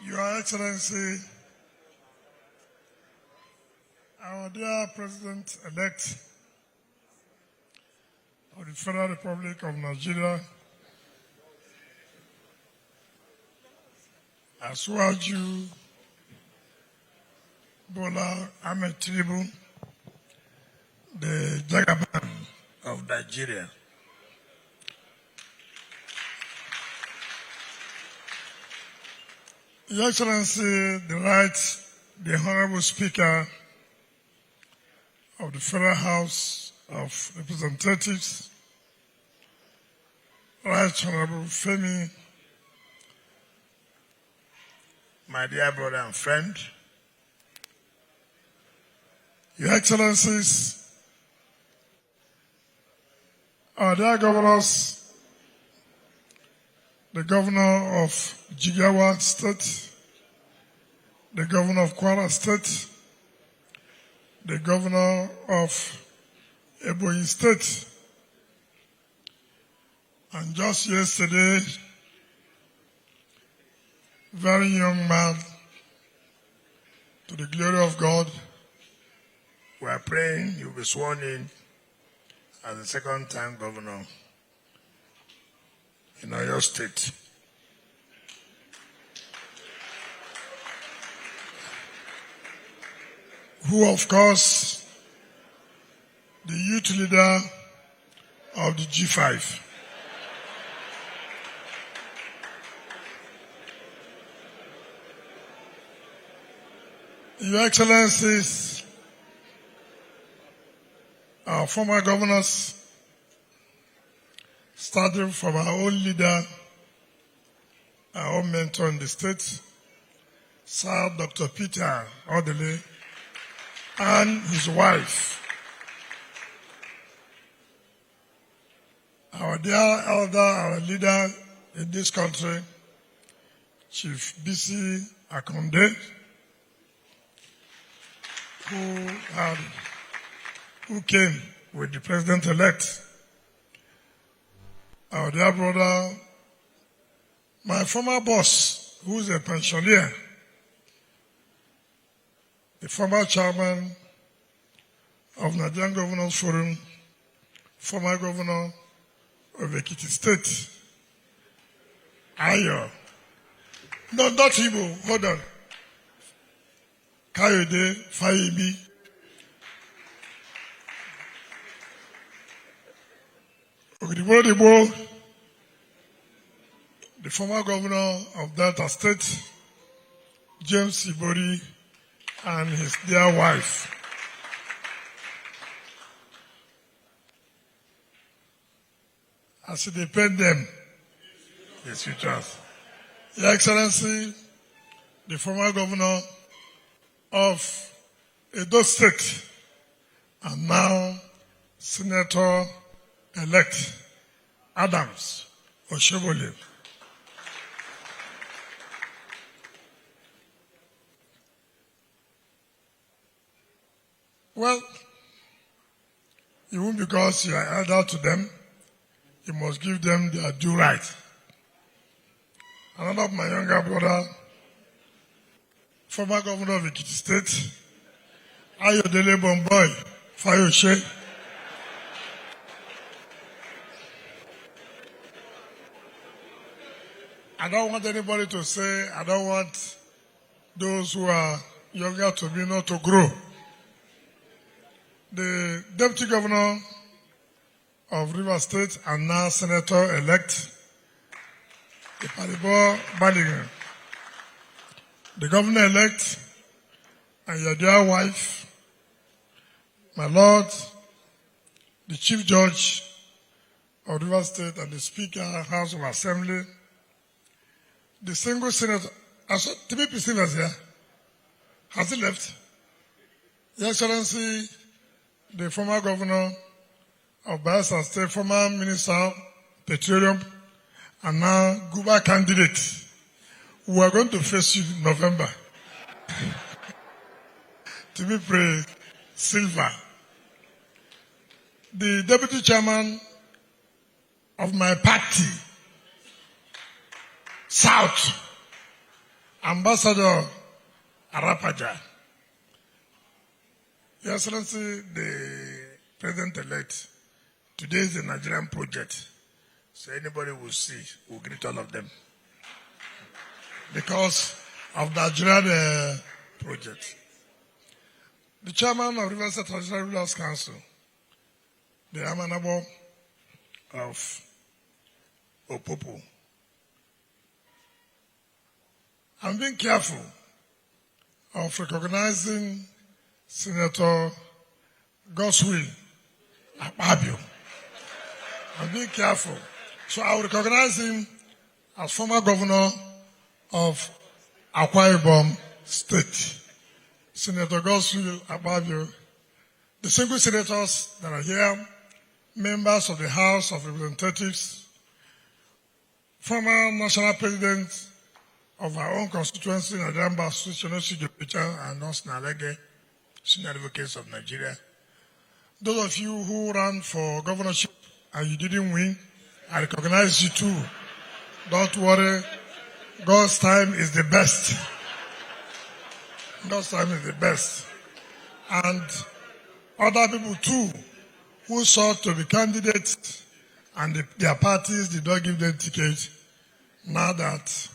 Your Excellency, our dear President-elect of the Federal Republic of Nigeria, Asuwaju Bola Ahmed Tinubu, the Jagaban of Nigeria. Your Excellency, the Honorable Speaker of the Federal House of Representatives, Right Honorable Femi, my dear brother and friend, Your Excellencies, our dear governors, the Governor of Jigawa State, the Governor of Kwara State, the Governor of Ebonyi State, and just yesterday, very young man, to the glory of God, we are praying you'll be sworn in as the second-time governor in Oyo State. Who, of course, the youth leader of the G5. Your Excellencies, our former governors, starting from our own leader, our own mentor in the state, Sir Dr. Peter Odele, and his wife, our dear elder, our leader in this country, Chief B.C. Akonde, who came with the president-elect, our dear brother, my former boss, who's a pensioner, the former chairman of Nigerian Governors Forum, former governor of Ekiti State, Ayo. No, not Igbo, hold on. Kayode Fayemi. Ogidibodibo, the former governor of Delta State, James Ibori, and his dear wife. As they paid them, the futures. Your Excellency, the former governor of Edo State, and now Senator-elect Adams Oshobole. Well, even because you are elder to them, you must give them their due right. Another of my younger brother, former governor of Ekiti State, Ayodele Bomboy Fayose. I don't want anybody to say, I don't want those who are younger to me not to grow. The Deputy Governor of Rivers State and now Senator-elect, Iparibo Baligan, the Governor-elect and your dear wife, my Lord, the Chief Judge of Rivers State and the Speaker, House of Assembly, the single Senator, TPC was here. Has he left? Your Excellency, the former governor of Bayelsa State, former Minister, Petroleum, and now Guba candidate. We are going to face you in November. To be praised, Silva. The Deputy Chairman of my party, South, Ambassador Arapaja, Your Excellency, the President-elect, today is the Nigerian project, so anybody will see, will greet all of them. Because of the Nigerian project. The chairman of River State Traditional Rulers Council, the Amanabo of Opopo. I'm being careful of recognizing Senator Goswill Akpabio. I'm being careful. So I will recognize him as former governor of Akwa Ibom State. Senator Goswill Akpabio, the single senators that are here, members of the House of Representatives, former national president of our own constituency, Nigerian Bar Association, and NASS Nalege, senior advocates of Nigeria. Those of you who ran for governorship and you didn't win, I recognize you too. Don't worry, God's time is the best. God's time is the best. And other people too, who sought to be candidates and their parties did not give them tickets, now that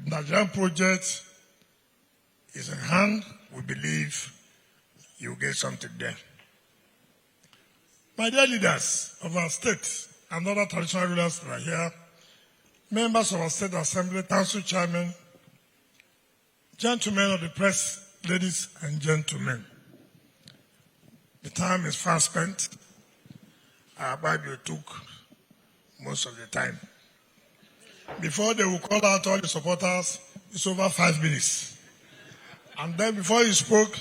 the Nigerian project is in hand, we believe you'll get something there. My dear leaders of our state and other traditional rulers that are here, members of our State Assembly, Council Chairman, gentlemen of the press, ladies and gentlemen, the time is fast spent. Our Bible took most of the time. Before they will call out all the supporters, it's over 5 minutes. And then before he spoke,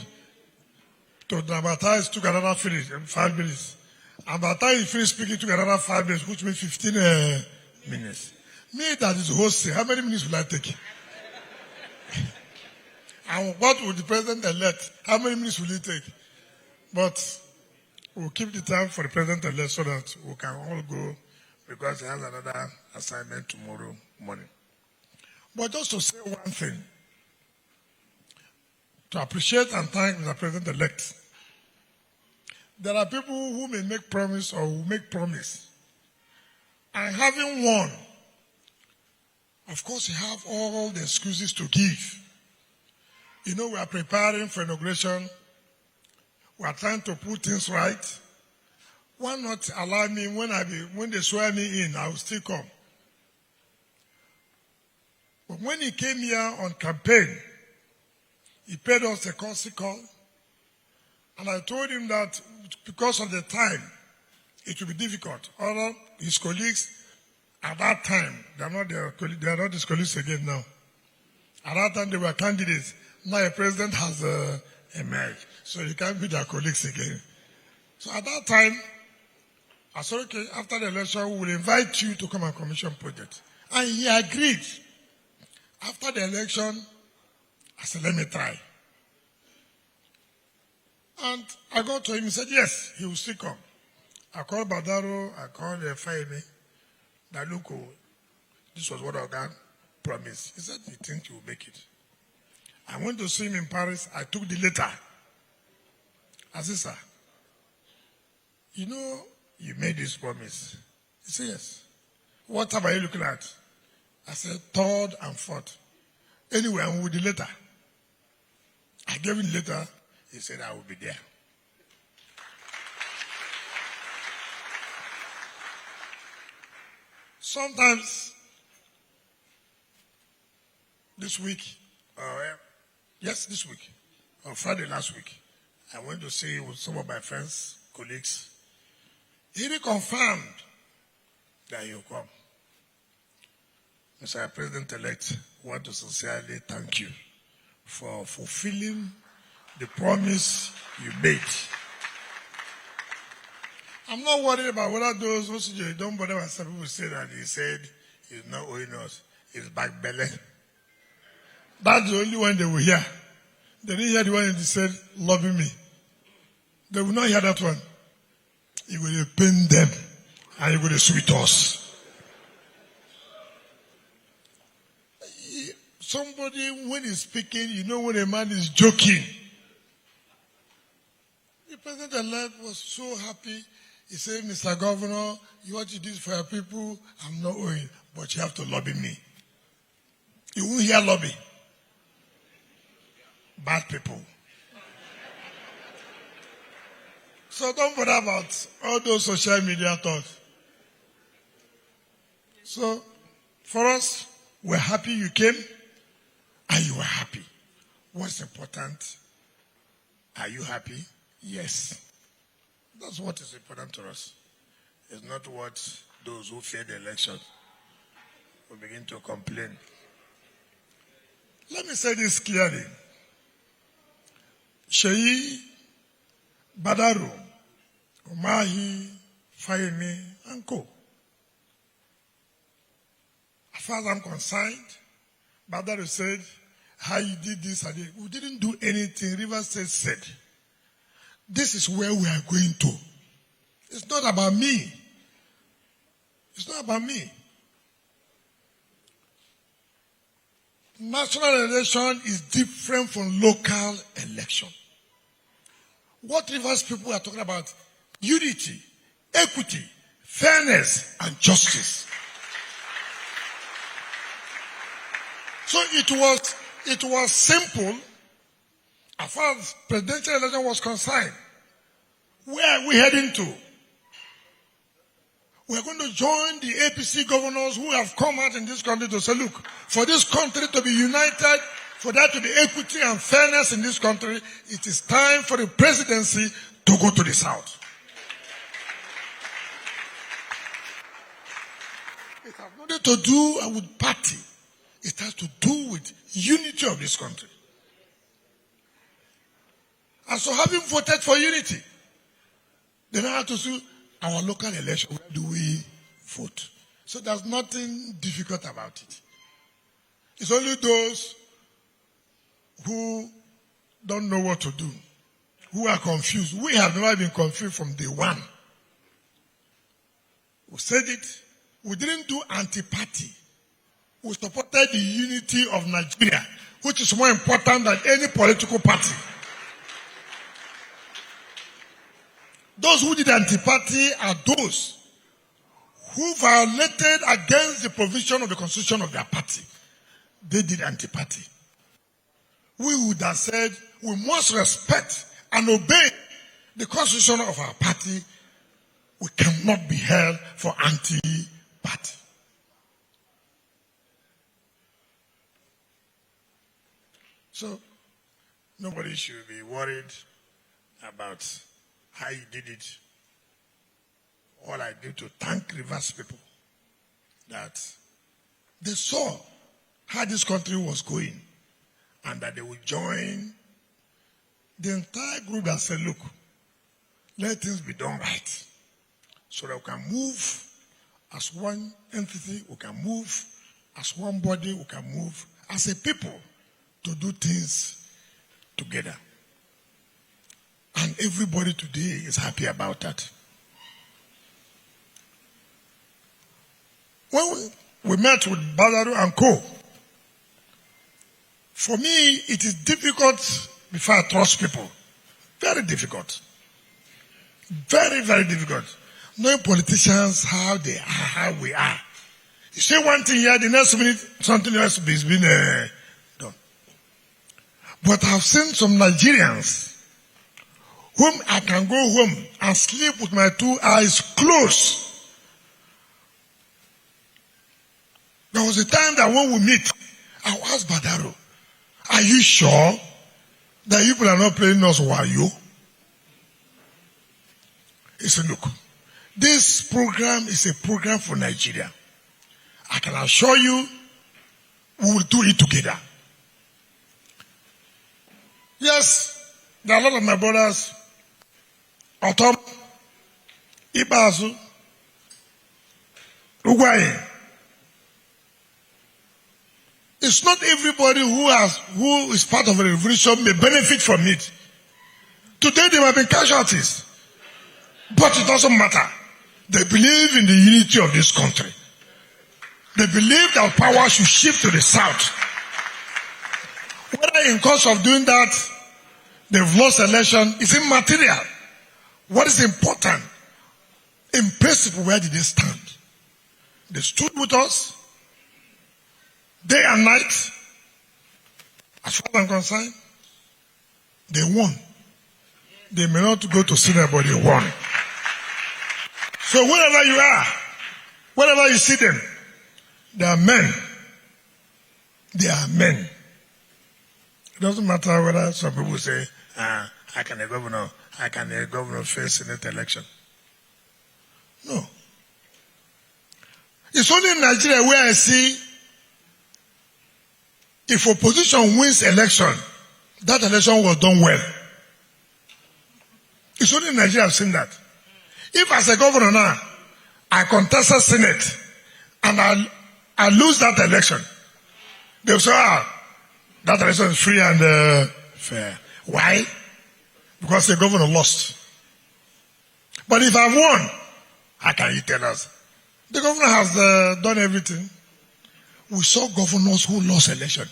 to dramatize, took another 5 minutes. And by the time he finished speaking, it took another 5 minutes, which means 15 minutes. Me that is hosting, how many minutes will I take? And what would the president-elect, how many minutes will he take? But we'll keep the time for the president-elect so that we can all go, because he has another assignment tomorrow morning. But just to say one thing, to appreciate and thank the president-elect. There are people who may make promise or will make promise. And having won, of course you have all the excuses to give. You know, we are preparing for inauguration. We are trying to put things right. Why not allow me, when they swear me in, I will still come. But when he came here on campaign, he paid us a courtesy call. And I told him that because of the time, it will be difficult. All of his colleagues at that time, they are not his colleagues again now. At that time, they were candidates. Now a president has emerged. So he can't be their colleagues again. So at that time, I said, okay, after the election, we will invite you to come and commission project. And he agreed. After the election, I said, let me try. And I got to him, he said, yes, he will still come. I called Badaro, I called Faime, that look, this was what our guy promised. He said, you think you will make it? I went to see him in Paris, I took the letter. I said, sir, you know, you made this promise. He said, yes. What time are you looking at? I said, 3rd and 4th. Anyway, I'm with the letter. I gave him the letter. He said, I will be there. Sometimes, this week, this week, on Friday last week, I went to see with some of my friends, colleagues. He reconfirmed that he'll come. Mr. President-elect, I want to sincerely thank you for fulfilling the promise you made. I'm not worried about whether those who don't bother when some people say that he said he's not owing us. It's back belly. That's the only one they will hear. They didn't hear the one that said, loving me. They will not hear that one. He will pain them and he will sweet us. somebody, when he's speaking, you know when a man is joking. The president-elect was so happy. He said, Mr. Governor, you want to do this for your people? I'm not owing, but you have to lobby me. You won't hear lobby. Bad people. So don't bother about all those social media thoughts. So for us, we're happy you came and you were happy. What's important? Are you happy? Yes. That's what is important to us. It's not what those who fear the election will begin to complain. Let me say this clearly. Sheyi, Badaru, Umahi, Fayemi, and Co. As far as I'm concerned, Badaru said, how you did this, we didn't do anything. Rivers State said, this is where we are going to. It's not about me. It's not about me. National election is different from local election. What Rivers people are talking about, unity, equity, fairness, and justice. So it was simple as far as presidential election was concerned. Where are we heading to? We're going to join the APC governors who have come out in this country to say, look, for this country to be united, for there to be equity and fairness in this country, it is time for the presidency to go to the south. It has nothing to do with party. It has to do with unity of this country. And so having voted for unity, they now have to see our local election, where do we vote? So there's nothing difficult about it. It's only those who don't know what to do, who are confused. We have never been confused from day one. We said it. We didn't do anti-party. We supported the unity of Nigeria, which is more important than any political party. Those who did anti-party are those who violated against the provision of the constitution of their party. They did anti-party. We would have said we must respect and obey the constitution of our party. We cannot be held for anti-party. So nobody should be worried about how you did it. All I did to thank Rivers people that they saw how this country was going and that they would join the entire group that said, look, let things be done right so that we can move as one entity, we can move as one body, we can move as a people to do things together. And everybody today is happy about that. When we met with Badaru and Co., for me, it is difficult before I trust people. Very difficult. Very, very difficult. Knowing politicians, how they are, how we are. You say one thing here, the next minute, something else is being done. But I've seen some Nigerians whom I can go home and sleep with my two eyes closed. There was a time that when we meet, I asked Badaru, are you sure that you people are not playing us wayo? He said, look, this program is a program for Nigeria. I can assure you, we will do it together. Yes, there are a lot of my brothers, Otom, Ibazu, Uguaye. It's not everybody who is part of a revolution may benefit from it. Today there might be casualties, but it doesn't matter. They believe in the unity of this country. They believe that power should shift to the south. Whether in course of doing that, they've lost election, is immaterial. What is important? In principle, where did they stand? They stood with us, day and night. As far as I'm concerned, they won. They may not go to Senate, but they won. So wherever you are, wherever you see them, they are men. They are men. It doesn't matter whether some people say, how can a governor face Senate election? No. It's only in Nigeria where I see if opposition wins election, that election was done well. It's only in Nigeria I've seen that. If as a governor now, I contest a Senate and I lose that election, they'll say, that election is free and fair. Why? Because the governor lost. But if I've won, how can you tell us? The governor has done everything. We saw governors who lost election.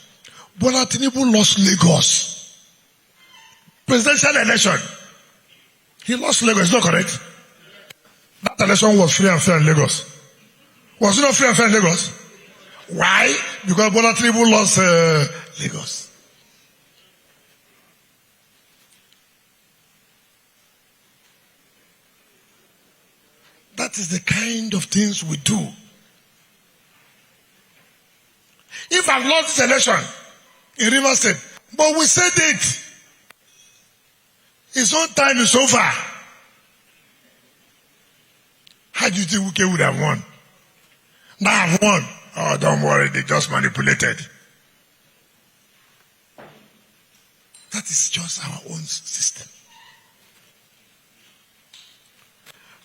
Bola Tinubu lost Lagos. Presidential election. He lost Lagos, is not correct? That election was free and fair in Lagos. Was it not free and fair in Lagos? Why? Because Bola Tinubu lost Lagos. That is the kind of things we do. If I've lost this election in Rivers State, but we said it, his own time is over. How do you think Wike would have won? Now I've won. Oh, don't worry, they just manipulated. That is just our own system.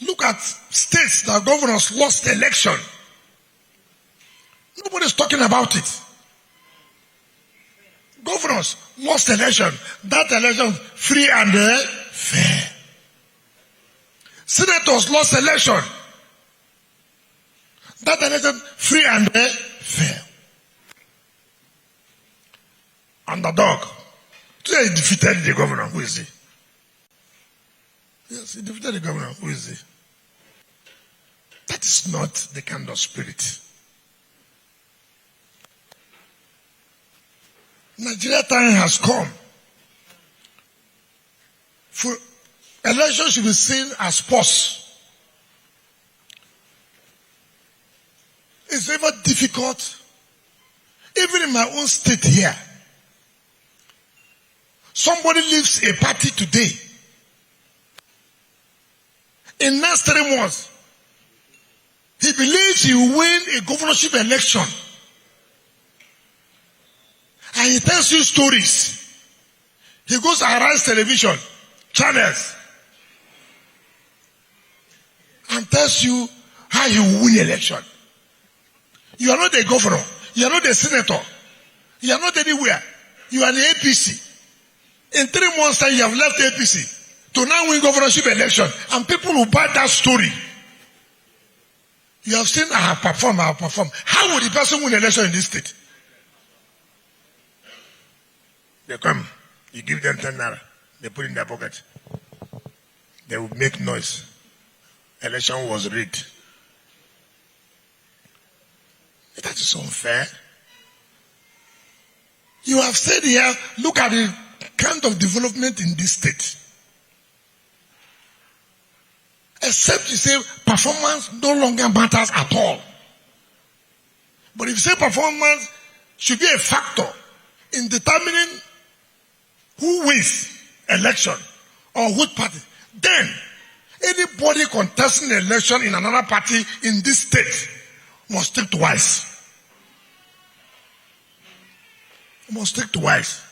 Look at states that governors lost election. Nobody's talking about it. Governors lost election. That election free and fair. Senators lost election. That election free and fair. Underdog. Today he defeated the governor. Who is he? Yes, he defeated the governor. Who is he? That is not the kind of spirit. Nigeria time has come. For election should be seen as pause. It's ever difficult. Even in my own state here, somebody leaves a party today. In next 3 months, he believes he will win a governorship election. And he tells you stories. He goes around television, channels, and tells you how he will win election. You are not a governor. You are not a senator. You are not anywhere. You are the APC. In 3 months' time, you have left APC to now win governorship election. And people will buy that story. You have seen I have performed. How will the person win election in this state? They come, you give them 10 naira, they put in their pocket. They will make noise. Election was rigged. That is unfair. You have said here, look at the kind of development in this state. Except you say performance no longer matters at all. But if you say performance should be a factor in determining who wins election or which party, then anybody contesting the election in another party in this state must think twice. Must think twice.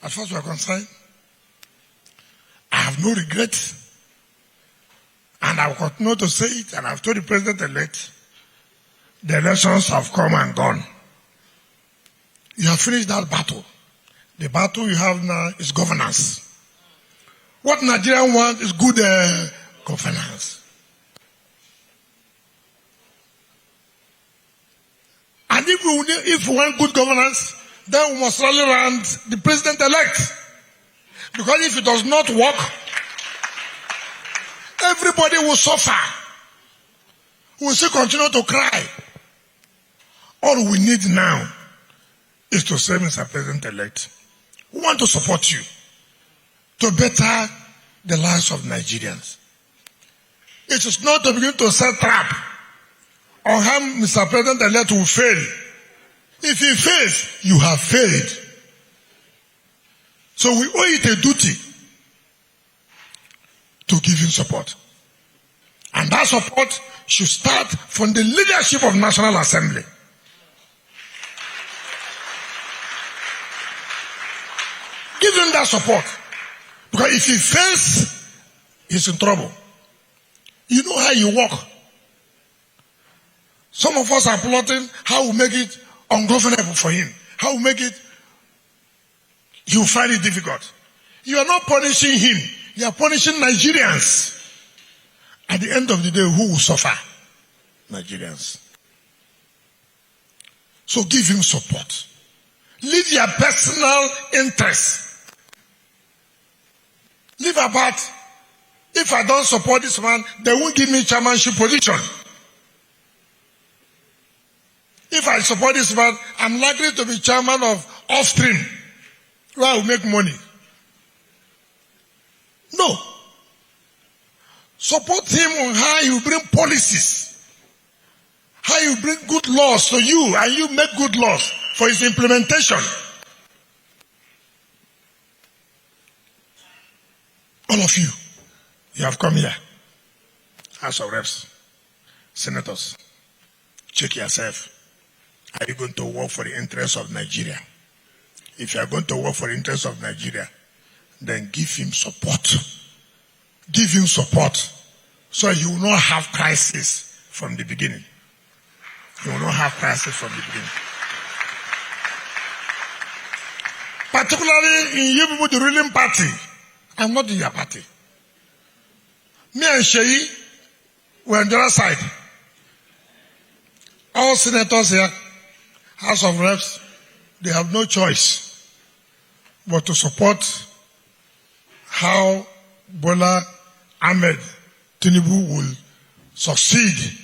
As far as we are concerned, I have no regret. And I will continue to say it, and I've told the president-elect, the elections have come and gone. You have finished that battle. The battle you have now is governance. What Nigerians want is good governance. And if we want good governance, then we must rally around the president-elect. Because if it does not work, everybody will suffer. We will still continue to cry. All we need now is to say, Mr. President-elect, we want to support you to better the lives of Nigerians. It is not to begin to set trap on how Mr. President-elect will fail. If he fails, you have failed. So we owe it a duty to give him support. And that support should start from the leadership of National Assembly. Give him that support. Because if he fails, he's in trouble. You know how you walk. Some of us are plotting how we make it ungovernable for him. How we make it, he will find it difficult. You are not punishing him. You are punishing Nigerians. At the end of the day, who will suffer? Nigerians. So give him support. Leave your personal interests. Leave about, if I don't support this man, they won't give me chairmanship position. If I support this man, I'm likely to be chairman of Offstream, where I will make money. No. Support him on how he will bring policies, how he will bring good laws to you, and you make good laws for his implementation. All of you, you have come here, House of Reps, Senators, check yourself. Are you going to work for the interests of Nigeria? If you are going to work for the interests of Nigeria, then give him support. Give him support so you will not have crisis from the beginning. You will not have crisis from the beginning. Particularly in you people, the ruling party. I'm not in your party. Me and Sheyi were on the other side. All senators here, House of Reps, they have no choice but to support how Bola Ahmed Tinubu will succeed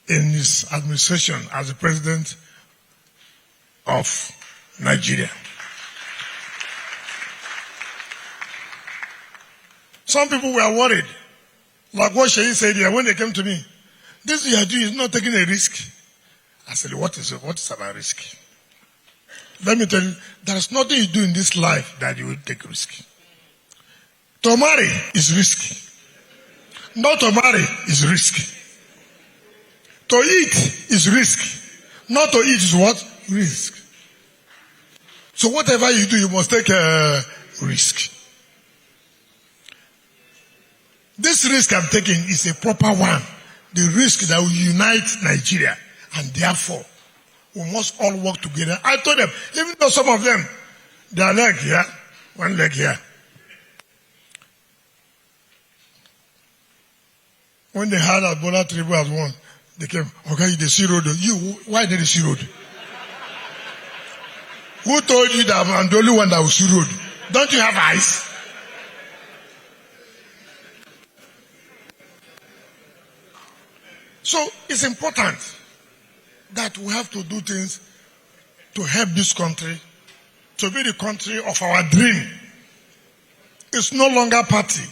in his administration as the president of Nigeria. Some people were worried, like what Sheyi said here when they came to me. This you are doing is not taking a risk. I said, what is about risk? Let me tell you, there's nothing you do in this life that you will take risk. To marry is risky. Not to marry is risky. To eat is risk. Not to eat is what? Risk. So whatever you do, you must take a risk. This risk I'm taking is a proper one. The risk that will unite Nigeria. And therefore, we must all work together. I told them, even though some of them, their leg here, one leg here. When they heard that Bola Tinubu has won, they came, okay, the sea road. You, why did the sea road? Who told you that I'm the only one that will see road? Don't you have eyes? So it's important that we have to do things to help this country to be the country of our dream. It's no longer party.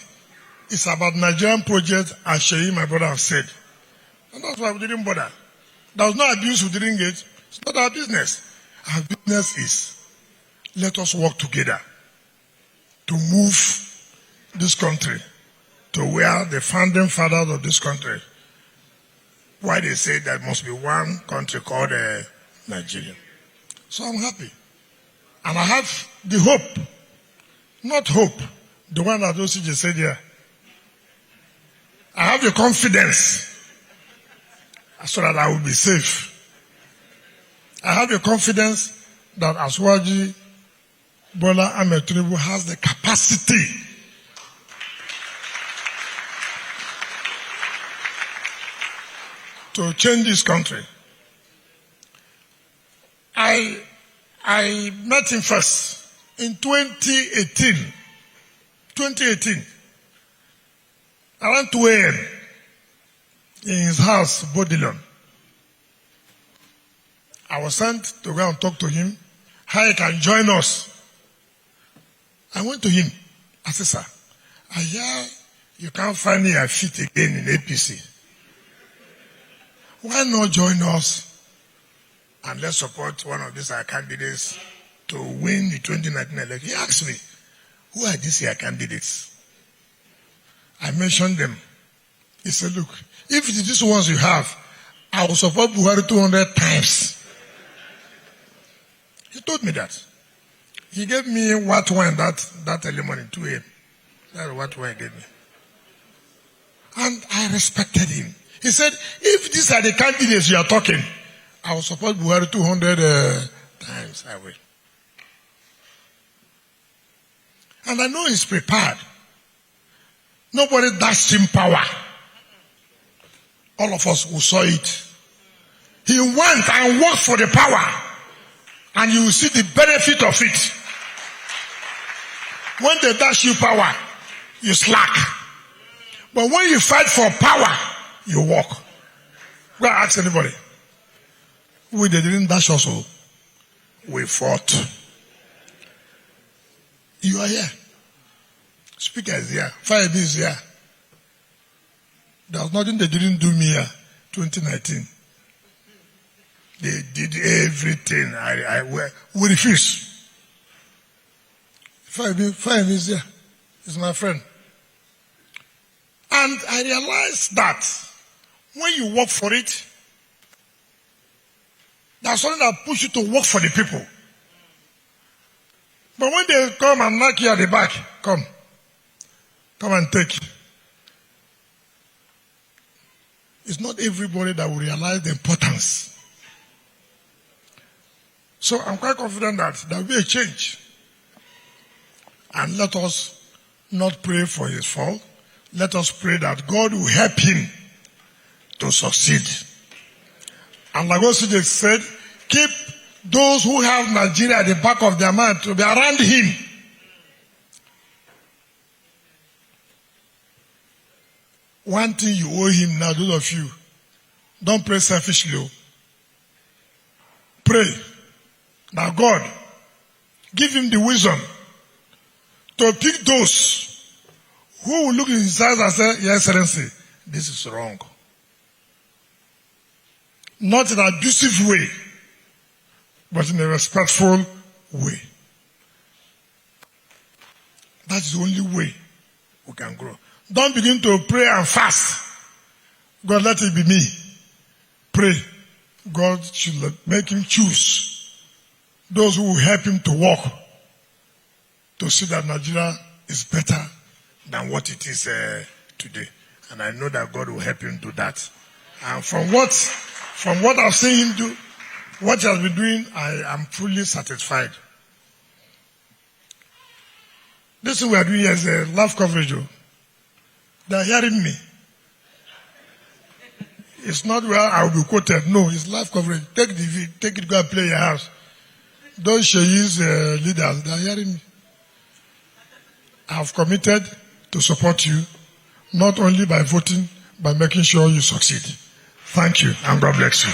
It's about Nigerian project, as Sheyi, my brother, have said. And that's why we didn't bother. There was no abuse we didn't get. It's not our business. Our business is, let us work together to move this country to where the founding fathers of this country, why they say there must be one country called Nigeria. So I'm happy. And I have the hope, not hope, the one that Osije said here. I have the confidence so that I will be safe. I have the confidence that Aswaji Bola Ahmed Tinubu has the capacity to change this country. I met him first in 2018. 2018. Around 2 a.m. in his house, Bodilon. I was sent to go and talk to him, how he can join us. I went to him. I said, sir, I hear you can't find me a feet again in APC. Why not join us and let's support one of these candidates to win the 2019 election? He asked me, who are these candidates? I mentioned them. He said, look, if it is these ones you have, I will support Buhari 200 times. He told me that. He gave me what wine that early morning, 2 a.m. That's what wine he gave me. And I respected him. He said, if these are the candidates you are talking, I will support Buhari 200 times. I will. And I know he's prepared. Nobody dashed him power. All of us who saw it. He went and worked for the power. And you will see the benefit of it. When they dash you power, you slack. But when you fight for power, you walk. Go ask anybody. They didn't dash us all. We fought. You are here. Speaker is here. Fire is here. There was nothing they didn't do me here. 2019. They did everything. We refuse. Fire is here. He's my friend. And I realized that when you work for it, there's something that pushes you to work for the people. But when they come and knock you at the back, come and take. It's not everybody that will realize the importance. So I'm quite confident that there will be a change. And let us not pray for his fall. Let us pray that God will help him to succeed. And like what CJ said, keep those who have Nigeria at the back of their mind to be around him. One thing you owe him now, those of you, don't pray selfishly. Pray. Now God, give him the wisdom to pick those who will look in his eyes and say, Your Excellency, this is wrong. Not in an abusive way, but in a respectful way. That's the only way we can grow. Don't begin to pray and fast. God, let it be me. Pray. God should make him choose those who will help him to walk, to see that Nigeria is better than what it is today. And I know that God will help him do that. And from what I've seen him do, what he has been doing, I am fully satisfied. This thing we are doing here is a live coverage. They are hearing me. It's not where I will be quoted. No, it's live coverage. Take it, go and play your house. Don't show use leaders. They are hearing me. I have committed to support you, not only by voting, but making sure you succeed. Thank you, and God bless you.